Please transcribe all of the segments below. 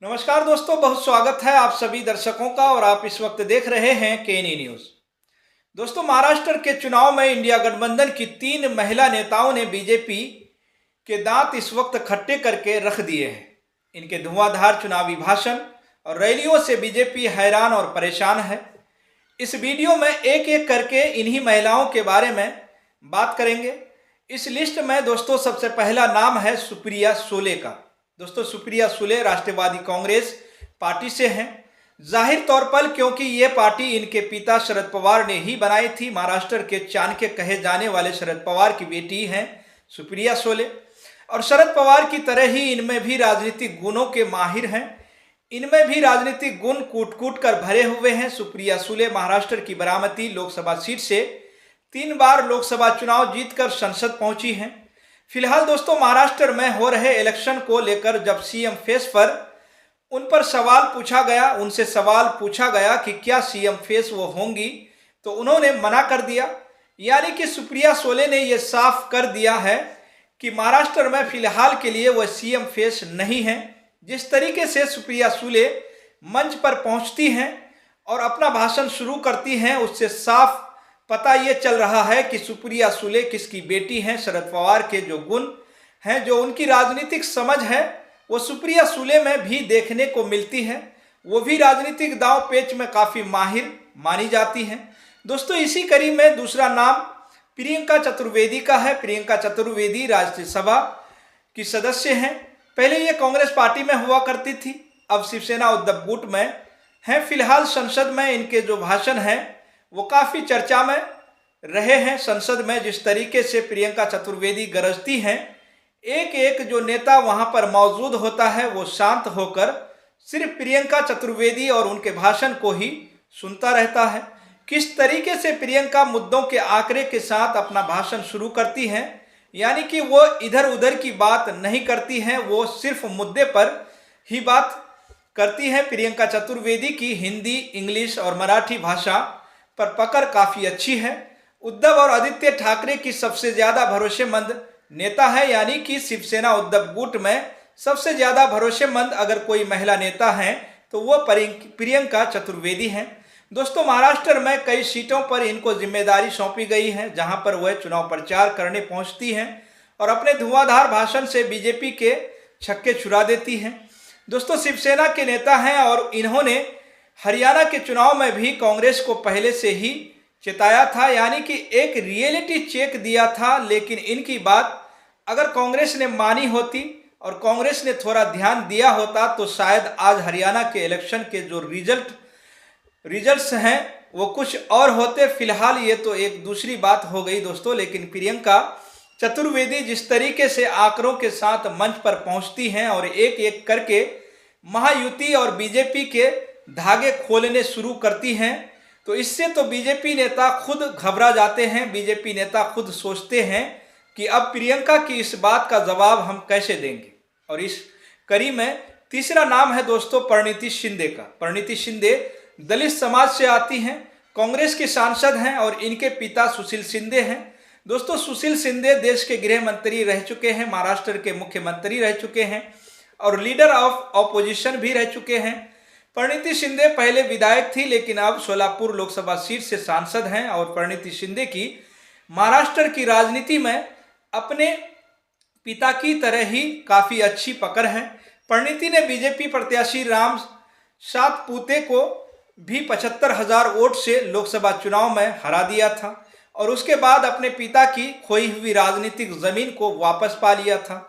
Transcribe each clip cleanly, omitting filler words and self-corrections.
नमस्कार दोस्तों, बहुत स्वागत है आप सभी दर्शकों का। और आप इस वक्त देख रहे हैं केनी न्यूज। दोस्तों, महाराष्ट्र के चुनाव में इंडिया गठबंधन की 3 महिला नेताओं ने बीजेपी के दांत इस वक्त खट्टे करके रख दिए हैं। इनके धुआंधार चुनावी भाषण और रैलियों से बीजेपी हैरान और परेशान है। इस वीडियो में एक एक करके इन्हीं महिलाओं के बारे में बात करेंगे। इस लिस्ट में दोस्तों सबसे पहला नाम है सुप्रिया सुले का। दोस्तों, सुप्रिया सुले राष्ट्रवादी कांग्रेस पार्टी से हैं। जाहिर तौर पर क्योंकि ये पार्टी इनके पिता शरद पवार ने ही बनाई थी। महाराष्ट्र के चाणक्य कहे जाने वाले शरद पवार की बेटी हैं सुप्रिया सुले, और शरद पवार की तरह ही इनमें भी राजनीतिक गुणों के माहिर हैं। इनमें भी राजनीतिक गुण कूट कूट कर भरे हुए हैं। सुप्रिया सुले महाराष्ट्र की बारामती लोकसभा सीट से 3 बार लोकसभा चुनाव जीतकर संसद पहुंची हैं। फिलहाल दोस्तों, महाराष्ट्र में हो रहे इलेक्शन को लेकर जब सीएम फेस पर उन पर उनसे सवाल पूछा गया कि क्या सीएम फेस वो होंगी, तो उन्होंने मना कर दिया। यानी कि सुप्रिया सुले ने ये साफ कर दिया है कि महाराष्ट्र में फिलहाल के लिए वह सीएम फेस नहीं है। जिस तरीके से सुप्रिया सुले मंच पर पहुंचती हैं और अपना भाषण शुरू करती हैं, उससे साफ पता ये चल रहा है कि सुप्रिया सुले किसकी बेटी हैं। शरद पवार के जो गुण हैं, जो उनकी राजनीतिक समझ है, वो सुप्रिया सुले में भी देखने को मिलती है। वो भी राजनीतिक दांव पेच में काफ़ी माहिर मानी जाती हैं। दोस्तों, इसी कड़ी में दूसरा नाम प्रियंका चतुर्वेदी का है। प्रियंका चतुर्वेदी राज्यसभा की सदस्य हैं। पहले ये कांग्रेस पार्टी में हुआ करती थी, अब शिवसेना उद्धव गुट में हैं। फिलहाल संसद में इनके जो भाषण हैं वो काफ़ी चर्चा में रहे हैं। संसद में जिस तरीके से प्रियंका चतुर्वेदी गरजती हैं, एक एक जो नेता वहां पर मौजूद होता है वो शांत होकर सिर्फ प्रियंका चतुर्वेदी और उनके भाषण को ही सुनता रहता है। किस तरीके से प्रियंका मुद्दों के आंकड़े के साथ अपना भाषण शुरू करती हैं, यानी कि वो इधर उधर की बात नहीं करती हैं, वो सिर्फ मुद्दे पर ही बात करती हैं। प्रियंका चतुर्वेदी की हिंदी, इंग्लिश और मराठी भाषा पर पकड़ काफ़ी अच्छी है। उद्धव और आदित्य ठाकरे की सबसे ज़्यादा भरोसेमंद नेता है, यानी कि शिवसेना उद्धव गुट में सबसे ज़्यादा भरोसेमंद अगर कोई महिला नेता हैं तो वो प्रियंका चतुर्वेदी हैं। दोस्तों, महाराष्ट्र में कई सीटों पर इनको जिम्मेदारी सौंपी गई है, जहां पर वह चुनाव प्रचार करने पहुंचती हैं और अपने धुआंधार भाषण से बीजेपी के छक्के छुड़ा देती हैं। दोस्तों, शिवसेना के नेता हैं और इन्होंने हरियाणा के चुनाव में भी कांग्रेस को पहले से ही चेताया था, यानी कि एक रियलिटी चेक दिया था। लेकिन इनकी बात अगर कांग्रेस ने मानी होती और कांग्रेस ने थोड़ा ध्यान दिया होता तो शायद आज हरियाणा के इलेक्शन के जो रिजल्ट्स हैं वो कुछ और होते। फिलहाल ये तो एक दूसरी बात हो गई दोस्तों। लेकिन प्रियंका चतुर्वेदी जिस तरीके से आंकड़ों के साथ मंच पर पहुंचती हैं और एक एक करके महायुति और बीजेपी के धागे खोलने शुरू करती हैं, तो इससे तो बीजेपी नेता खुद घबरा जाते हैं। बीजेपी नेता खुद सोचते हैं कि अब प्रियंका की इस बात का जवाब हम कैसे देंगे। और इस कड़ी में तीसरा नाम है दोस्तों परिणीति शिंदे का। परिणीति शिंदे दलित समाज से आती हैं, कांग्रेस की सांसद हैं और इनके पिता सुशील शिंदे हैं। दोस्तों, सुशील शिंदे देश के गृह मंत्री रह चुके हैं, महाराष्ट्र के मुख्यमंत्री रह चुके हैं और लीडर ऑफ ऑपोजिशन भी रह चुके हैं। परिणीति शिंदे पहले विधायक थी, लेकिन अब सोलापुर लोकसभा सीट से सांसद हैं। और परिणीति शिंदे की महाराष्ट्र की राजनीति में अपने पिता की तरह ही काफ़ी अच्छी पकड़ है। परिणीति ने बीजेपी प्रत्याशी राम सातपुते को भी 75,000 वोट से लोकसभा चुनाव में हरा दिया था और उसके बाद अपने पिता की खोई हुई राजनीतिक जमीन को वापस पा लिया था।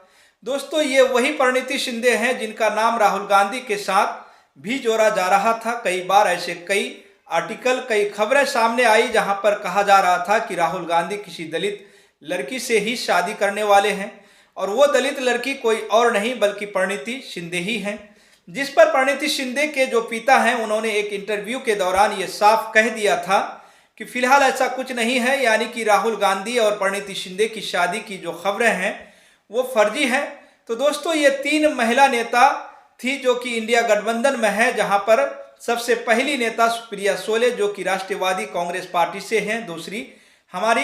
दोस्तों, ये वही परिणीति शिंदे हैं जिनका नाम राहुल गांधी के साथ भी जोड़ा जा रहा था। कई बार ऐसे कई आर्टिकल, कई खबरें सामने आई जहां पर कहा जा रहा था कि राहुल गांधी किसी दलित लड़की से ही शादी करने वाले हैं और वो दलित लड़की कोई और नहीं बल्कि परिणीति शिंदे ही हैं। जिस पर परिणीति शिंदे के जो पिता हैं उन्होंने एक इंटरव्यू के दौरान ये साफ कह दिया था कि फिलहाल ऐसा कुछ नहीं है, यानी कि राहुल गांधी और परिणीति शिंदे की शादी की जो खबरें हैं वो फर्जी हैं। तो दोस्तों, ये 3 महिला नेता थी जो कि इंडिया गठबंधन में है, जहां पर सबसे पहली नेता सुप्रिया सुले जो कि राष्ट्रवादी कांग्रेस पार्टी से हैं, दूसरी हमारी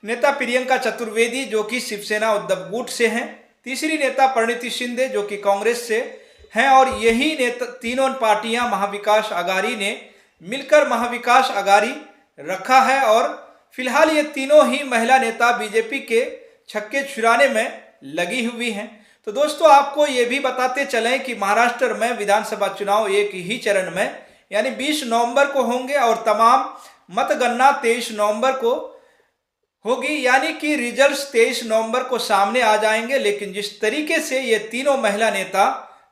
नेता प्रियंका चतुर्वेदी जो कि शिवसेना उद्धव गुट से हैं, तीसरी नेता परिणीति शिंदे जो कि कांग्रेस से हैं और यही तीनों पार्टियां महाविकास अघाड़ी ने मिलकर महाविकास अघाड़ी रखा है और फिलहाल ये तीनों ही महिला नेता बीजेपी के छक्के छुड़ाने में लगी हुई हैं। तो दोस्तों आपको ये भी बताते चलें कि महाराष्ट्र में विधानसभा चुनाव एक ही चरण में यानी 20 नवंबर को होंगे और तमाम मतगणना 23 नवंबर को होगी, यानी कि रिजल्ट्स 23 नवंबर को सामने आ जाएंगे। लेकिन जिस तरीके से ये तीनों महिला नेता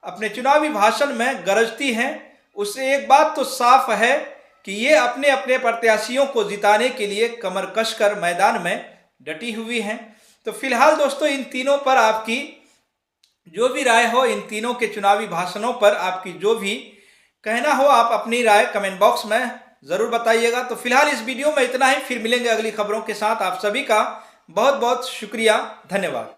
अपने चुनावी भाषण में गरजती हैं, उससे एक बात तो साफ है कि ये अपने अपने प्रत्याशियों को जिताने के लिए कमर कसकर मैदान में डटी हुई हैं। तो फिलहाल दोस्तों इन तीनों पर आपकी जो भी राय हो, इन तीनों के चुनावी भाषणों पर आपकी जो भी कहना हो, आप अपनी राय कमेंट बॉक्स में जरूर बताइएगा। तो फिलहाल इस वीडियो में इतना ही, फिर मिलेंगे अगली खबरों के साथ। आप सभी का बहुत बहुत शुक्रिया, धन्यवाद।